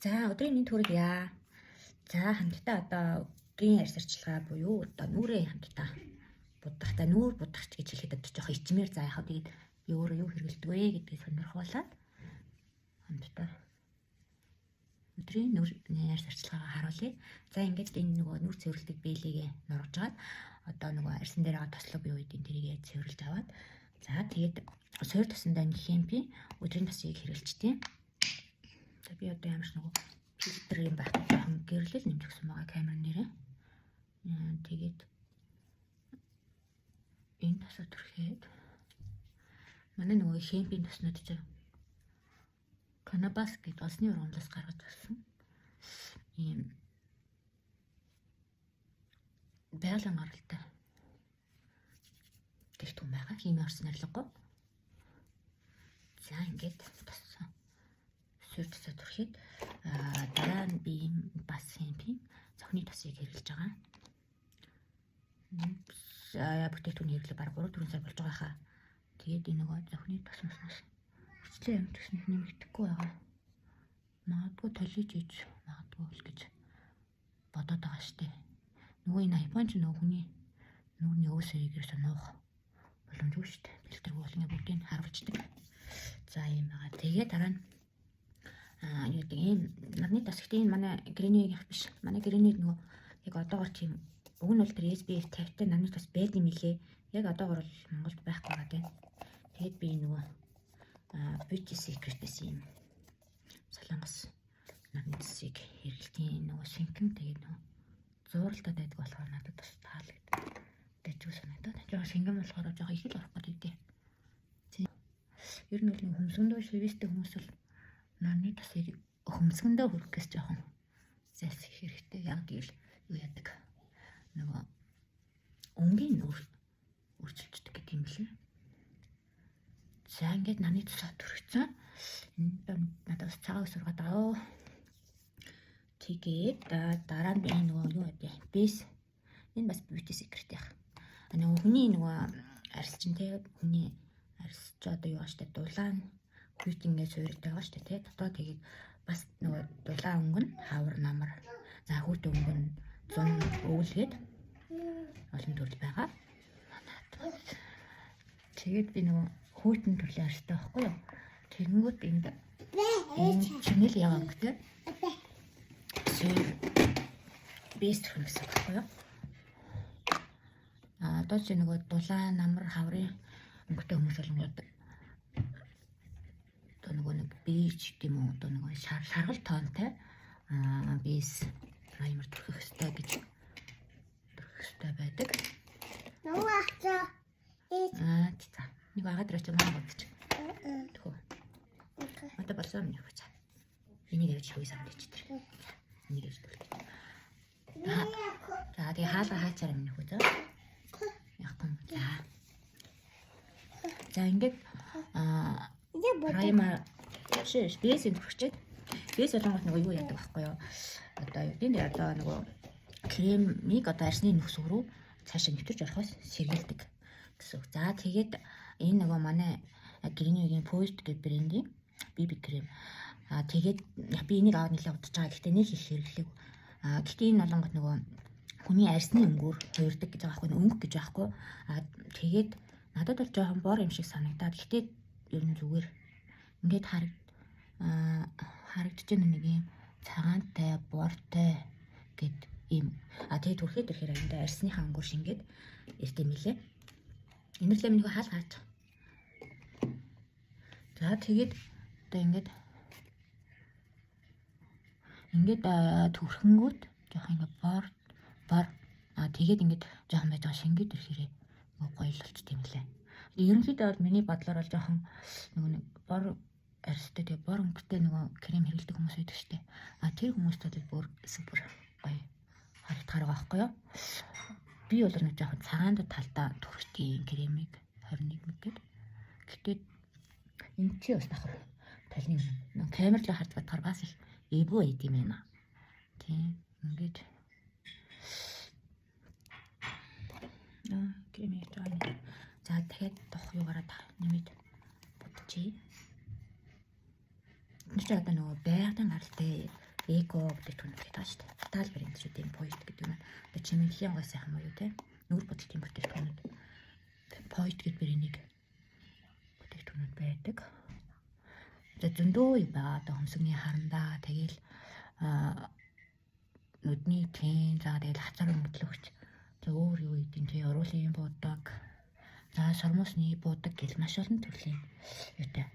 За өдрийн мэнд хүргье. За хамтдаа одоо өдрийн арьс арчилгаа буюу одоо нүрээ хамтдаа будахта нүүр будахч гэж хэлэхэд одоо жоох ичмээр за яхаа тэгээд би өөрөө юу хэрэгэлдэг вэ гэдгийг сонирхуулаад хамтдаа өдрийн нүрийн арьс арчилгаагаа харуулъя. За ингээд энэ нөгөө нүр цэвэрлдэг бэлийгээ нургажгаад одоо нөгөө арьсан дээр байгаа тослог бие үүдийн тэрийгээ цэвэрлж аваад за тэгээд суур тосондоо хэмпи өдрийн тосыг хэрэгэлчтэй. За би одоо ямарч нөгөө фильтр юм байх жоохон гэрлэл нэмж өгсөн байгаа камер нэрээ. Тэгээд энэ тосоо түрхэд манай нөгөө хэмпийн тоснууд чинь канабас гэдэг усны ургамлаас гаргаж авсан ийм байгалийн гаралтай тэгтүүн байгаа. Химийн орсон арилгагүй. За ингээд тоссон сүйр тосоо түрхэд дараа нь би бас хэмпийн цохны тосыг хэрэглэж байгаа. Бүтээгдэхүүн хэрэглээ баг 3-4 сар болж байгаа хаа. Тэгээд энэ нөгөө цохны тосноос хүчлээ юм төснөх нэмэгдэхгүй байгаа. Магадгүй толиж иж магадгүй л гэж бодоод байгаа штеп. Нөгөө энэ Японч нөгөө хүний нүрийн өөсөө игэр сонох боломжгүй штеп. Фильтр бол ингээ бүгдийг харуулждаг. За юм байгаа. Тэгээд дараа нь юу гэдэг ийм нарны тос гэхдээ энэ манай грэний их биш. Манай грэний нөгөө яг одоогор тийм уг нь бол тэр SPF 50-тай нарны тос байд юм билээ. Яг одоогор бол Монголд байхгүй байгаа тийм. Тэгээд би нөгөө Beauty Secret-с юм солонгос нарны тосыг хэрэглэдэг нөгөө шинхэн тэгээд нөгөө зууралтай байдаг болохоор надад бас таалагддаг. Дэжгүй санагдаад. Жоо шингэн болохоор жоо их л орох гэдэг. Ер нь бол хөмсгөндөө шивэстэй хүмүүс бол нарны тосыг хөмсгөндөө хүрхээс жоохон зайлсхийх хэрэгтэй. Яг тэгэл юу яадаг нөгөө өнгийн нүр үржилждэг гэдэг юм билээ. За ингээд нарны тосоо түрхсэн. Энэ надад цагаан сургаад аа. Тэгээд дараа нь энэ нөгөө юу гэдэг бэс энэ бас Beauty Secret яах. Нөгөө хүний нөгөө арьс чинь тэгээд хүний арьс ч одоо юу ааштай дулаан хүйт ингээд суурьтай байгаа штэ тий. Дотоо тэгээд бас нөгөө дулаан өнгө нь хавар намар. За хүйт өнгө нь 100 өвлгээд олон төрөл байгаа. Тэгээд би нөгөө хүйтэн төрлийн арьстай байхгүй юу? Тэгэнгүүт энд чинэл яваа өнгөтэй. Бэст хүмүүс байхгүй юу? Одоо чи нөгөө дулаан намар хаврын өнгөтэй хүмүүс болонгууд одоо нөгөө нэг бийж гэдэг юм уу? Одоо нөгөө шаргал тоонтой бэс праймер түрхэх ёстой гэж түрхэх ёстой байдаг. Нуухта. За. Нэг агаад руу ч маа бодчих. Тхөө. Одоо болсон юм яах вэ? Энийг явж хавь санд ичдэг. Энийг явж төлөв. За тэгээ хаалга хаачаар юм нөхөө зөө. Яахгүй. За ингээд праймер шиш бэсэнд хүрчээд бэс болгонгот нөгөө юу яадаг байхгүй юу? Одоо юу гэдэг нь одоо нөгөө кремийг одоо арсны нөхс рүү цаашаа нэвтэрч орохоос сэргийлдэг гэсэн. За тэгээд энэ нөгөө манай грэнигийн Post гэх брендийн BB крем. Тэгээд би энийг аваад нэлээд удаж байгаа. Гэхдээ нэг их хэрэглэв. Гэхдээ энэ болгонгот нөгөө хүний арсны өнгөөр хуурдаг гэж байгаа байхгүй өнгө гэж байхгүй. Тэгээд надад бол жоохон бор юм шиг санагдаад. Гэхдээ ер нь зүгээр ингээд харагдаж байна нэг юм цагаантай, бортой гэд ийм. Тэгээд түрхэд ирэхээр энэ арсныхаа өнгөөр шингээд ирдэ мэлээ. Энэрлээ минийхөө хаал хааж. За тэгээд одоо ингээд төрхөнгүүт жоохон ингээд бор тэгээд ингээд жоохон байж байгаа шингээд ирэхээрээ гоё л болчт юм лээ. Ерөнхийдөө бол миний бодлоор бол жоохон нөгөө нэг бор арьстай тэгээд бор өнгөтэй нөгөө крем хэрэглэдэг хүмүүс байдаг штэ. Тэр хүмүүст бол бүр супер гоё харагдахаар байгаа байхгүй юу? Би бол нэг жоохон цагаанд талдаа түрхтгийн кремийг 21 мг гэдэг. Гэтэ энэ чи бас давхар талны нэг камер л харж бодохоор бас их эвгүй байд юм байна. Тийм ингээд кремийг жаа. За дахиад дох юугаараа нэмээд бодчихъя. Энэ ч одоо нөгөө байгалийн гаралтай эко гэдэг түнтэй тааш та. Фатал брэнд шүү дээ point гэдэг юм. Одоо чимэглэлийн гой сайхан уу юу те. Нүүр бодолтын бүтээгдэхүүнүүд point гэдэг брэндийг бүтээгдэхүүнүүд байдаг. За зөндөө юм байгаа. Одоо хөмсгний харандаа тэгэл нүдний тэн за тэгэл хацар өнгөлөгч. За өөр юу гэдэг нь тий уруулын буудаг. За сормосны буудаг гэл маш олон төрлийн юутай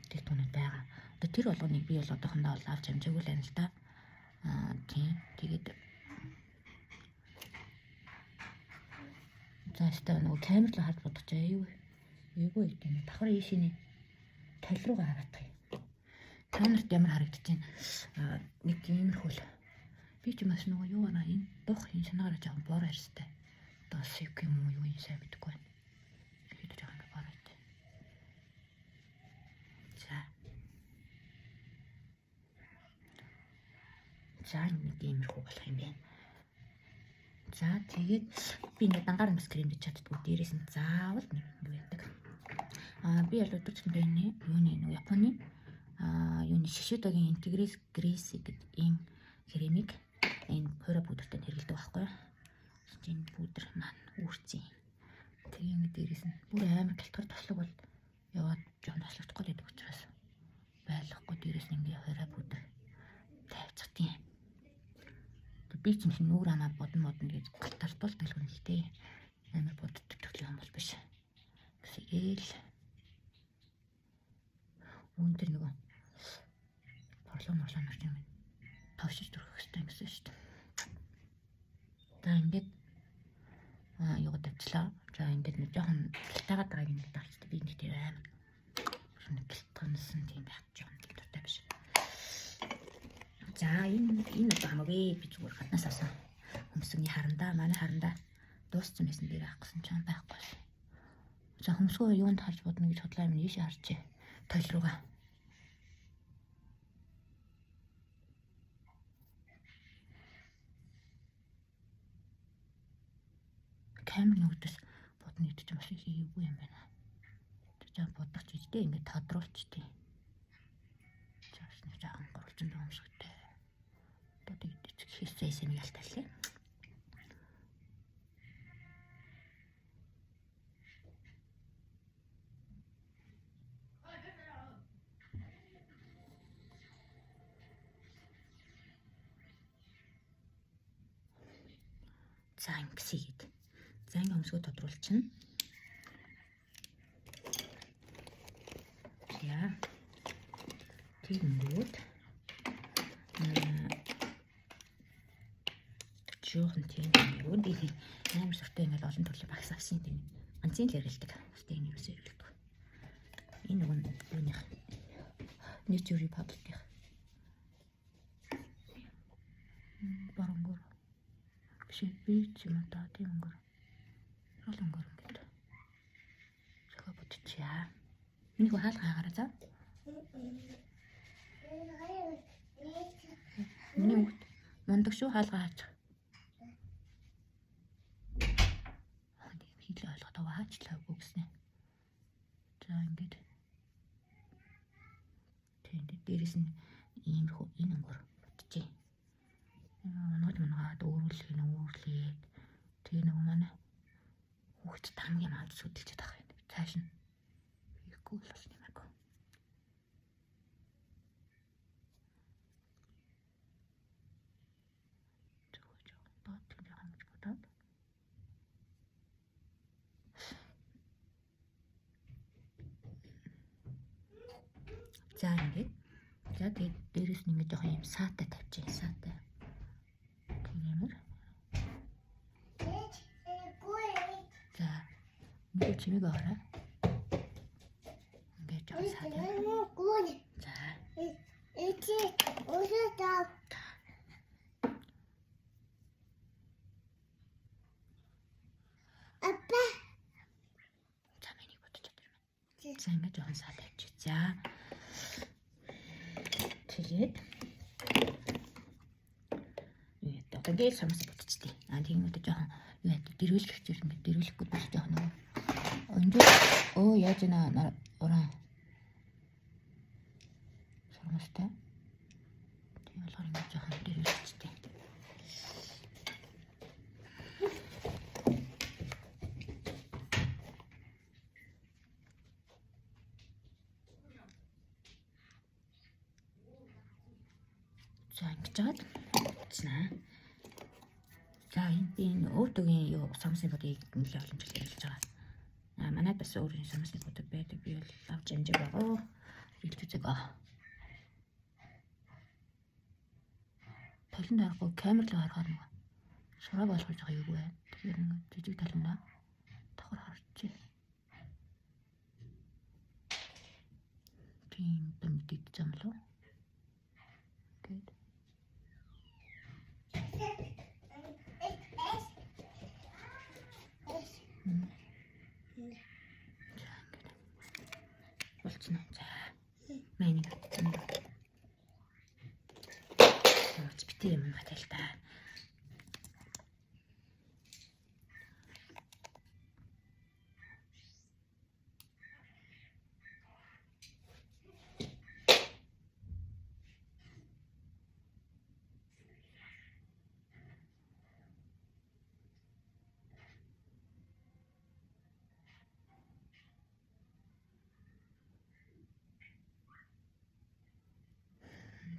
бүтээгдэхүүнүүд байгаа. Одоо тэр болгоныг би бол одоохондоо авч амжаагүй л байна л да. Тийм тэгээд за өстой нөгөө камер руу харж бодож аюу гэдэг юм. Давхар ийшний тал руугаа хараадах юм. Камерт ямар харагдаж байна. Нэг иймэрхүү л би ч маш нөгөө юу байна энэ дух энэ санаараа жоохон боор харьстай. Одоо сик юм уу юу юм сайн мэдэхгүй байна. Хэд жоохон боор байт. За нэг иймэрхүү болох юм байна. За тэгээд би ингээд дангаар юмс кремдэж чаддгүй дээрээс нь заавал нэг юм байдаг. Би бол өдөржиндөө энэ юуны нэг Японы юуны Shiseidoгийн Integrated Grease гэдэг ийм кремийг энэ пора пудртай хэрэглэдэг байхгүй юу? Энэ пудр маань үүрцэн. Тэгээ ингээд дээрээс нь бүр амар гэлтгэр тослог бол яваад жоон тослогдохгүй байдаг учраас байлгахгүй дээрээс нь ингээд пора пудр тавьчих тийм. Би ч юм нүүр амаа бодно гэж галтартуул дэлгэн л дээ. Амар боддог төрлийн юм бол биш. Тэгэл өндөр нөгөө морлон орч юм. Тавшиж төрөх хэрэгтэй гэсэн шүү дээ. За ингээд юу тавьчлаа. За ингээд нэг жоохон гэлтайгаад байгааг ингээд тавьчихсан. Би нэг тэр амар нэг гэлтгансан тийм байх жоохон дуртай биш. За энэ хамаагүй би зүгээр гаднаас авсан хөмсгний харандаа манай харандаа дууссан байсан дээр авах гэсэн ч байхгүй. За хөмсгөө юунд харж бодно гэж бодлоо юм ийшээ харчээ. Тойл руугаа. Камер нүгдээс бодно гэдэг чинь маш их ийгүй юм байна. За бодох ч үстэй ингээд тодруулчтэй. Чаас нэг жаахан гурвалжин дуусахтай. Хийсэн юм ялтаалээ. За ингэсийгээд. За ингэ өмсгөө тодруулчихна. Яа. Тэгэнгүүт жоохон тийм юу нэг амар суртай ингээд олон төрлийн багс авсан тийм ганцын л ярилдаг. Тэ энэ юус ярилдаг. Энэ нэг юуных Nature Republic-ийн барангор биш бич юм та тийм өнгөр. Өнгөр ингээд. Сага бодчихъя. Энийг хаалга хаагаараа за. Миний мундаг шүү хаалга хаачих. Хаачлаа үгснэ. За ингээд. Тэгээд дээрэс нь иймэрхүү энэ өнгөр бодчихъя. Манад өөрүүлээд тэгээ нэг манай хүүхэд тамгийн манд сүдэлчихэд ах юм. Цааш нь хийхгүй л бас нэмээгүй. Доод тийм хангаж бодоод за ингээд. За тэгээд дээрээс нь ингээд жоохон юм саатай тавьчих. Саатай. Тиймэр. За нэг чимээг аваарай. Ингээд жоохон саатай. За. Апа. За миний бодож чадвар. За ингээд жоохон саатай тавьчих. За. Тэгээд одоо гээл самс бодчихтий. Тийм үү жоохон юу яа дэрвэлэх гэж ингээд дэрвэлэхгүй биш жоохон нөгөө яаж нэ ураа самстай. Тийм болохоор ингэж жоохон дээр ирчихтэй. За ингэж жаад утснаа. За энэ өвдөгийн юу самсны бодыг нэлээд олон жил хэлж байгаа. Манайд бас өөрийн самсны бодог байдаг. Би бол авч амжиг байгаа. Хэлж үзэг аа. Талан дарахгүй камер л харахаар нэг сураа болгож байгаа юу вэ? Тэгэхээр ингээд жижиг таландаа давхар харчих. Тийм бэмтэд замлаа. Гэт. Болчихно. За. Мэнийг. Бити юм батал та.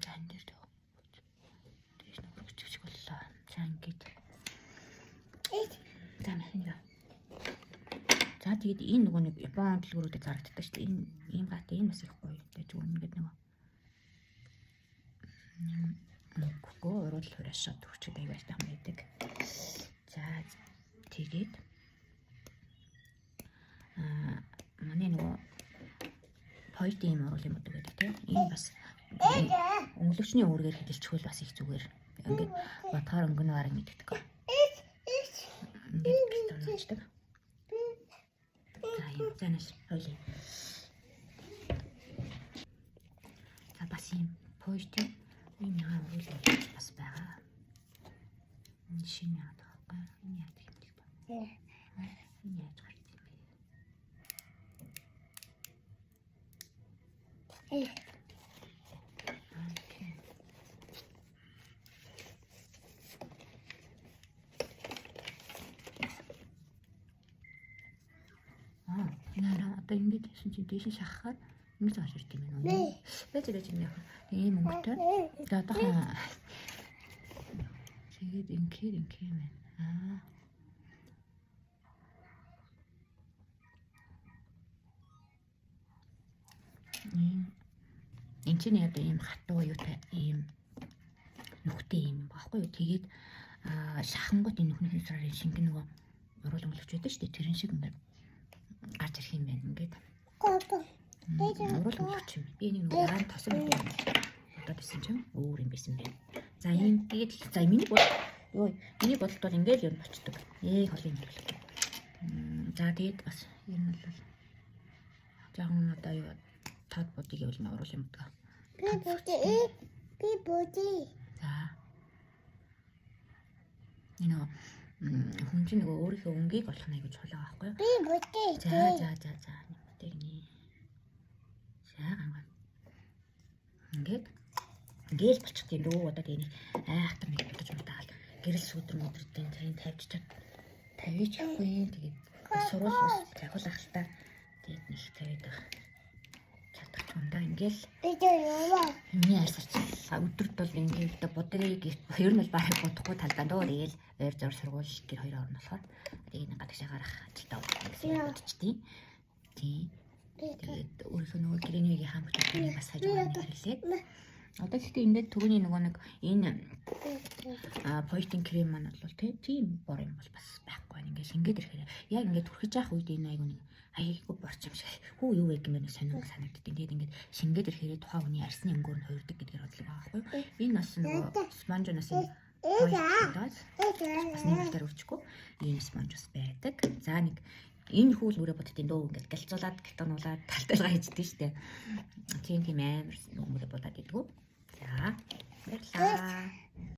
Тандэр дөө. Тэс нэг чичиг боллоо. За ингээд. За мэнэ. За тэгээд энэ нөгөө нэг Япон дэлгүүрүүдэд зарагддаг шүү дээ. Энэ ийм гатаа энэ бас их гоё. Тэгээд зүгээр ингээд нөгөө гоо орол хураашаа төгчд аягаалтай юм байдаг. За тэгээд манай нөгөө пойтын юм орол юм байдаг тийм. Энэ бас өнгөлөгчний үүргээр хидэлчихвэл бас их зүгээр. Ингээд бодохоор өнгөнөөр мэддэг. Ингээд битүүрчдэг. За юм занаш хойлоо. За бас юм пойтын энэ хаан үйл бас байгаа. Энэ шинэ яадаг байхгүй. Энэ яадаг юм л ба. Энэ яаж гарч юм бэ? Одоо ингэж хийсэн чинь дээш шахахаар ингэж гарч ирд юм байна. Бэж юм яах. Ийм өнгөтэй. За одоохон тэгээд инкер юм байна. Энд чинь яг ийм хатуу юутай ийм нүхтэй юм багхгүй юу. Тэгээд шахангууд энэ нүхний сарын шингэн нөгөө уруул өнгөлөгч байдаг шүү дээ. Тэрэн шиг ингээд гарч ирэх юм байна ингээд. Уруул өнгөлөгч юм. Би нэг нөгөө яан тосон юм. Одоо бисэн чинь өөр юм байсан байна. За ийм тэгээд за миний бодлолт бол ингээд юм болчдөг. Холын юм бол. За тэгээд бас ер нь бол жоохон одоо юу тод бодыг явуулна уруул юм даа. Би боди. За. Хүн чинь нөгөө өөрийнхөө өнгийг олох нь аягүй чулуу байхгүй юу? Би боди. За. Бодигний. Сайхан. Ингээд болчихдیں۔ Дөө одоо тийм айхтар нэг бодож мутаал. Гэрэл сүдэр мөдрөдийн тэрийг тавьчихад тавьчихгүй. Тэгээд сурвал тавиулах л та. Тэгээд нэг тавиад байгаа. Чадах юм да ингээл. Миний арьсарч өдөрт бол ингээд бодгийг ер нь бол бараг бодохгүй талдаа дөө тэгэл ойр зур сургууль гэр хоёр орно болохоор тэгээд гадагшаа гарах ажилдаа бодчихдیں۔ Тийм. Тэгээд өөрийнхөө нөгөө гэрээний хаан бүтээгдэхүүнийг бас хажуугаар нь хэрэглээд одоо гэхдээ ингээд түрүүний нөгөө нэг энэ пойтын крем маань бол тийм бор юм бол бас байхгүй байна. Ингээд шингээд ирэхээр яг ингээд түрхэж явах үед энэ айгу нэг аяйгүй борч юм шиг хүү юу вэ гэмээр сонирхол санагддаг. Тэгээд ингээд шингээд ирэхээр тухайн хүний арсны өнгөөр нь хувирдаг гэдгээр бодлоо байгаа байхгүй юу? Энэ бас нөгөө спонжоноос энэ пойтод бас нэг дээр үрчгүй ийм спонжос байдаг. За нэг энэ хүүл нүрэ бодтын дөө ингээд галзуулаад гитонуулаад талталгаа хийждэг шүү дээ. Тийм амар нүрэ бодоод идэггүй. За баярлалаа.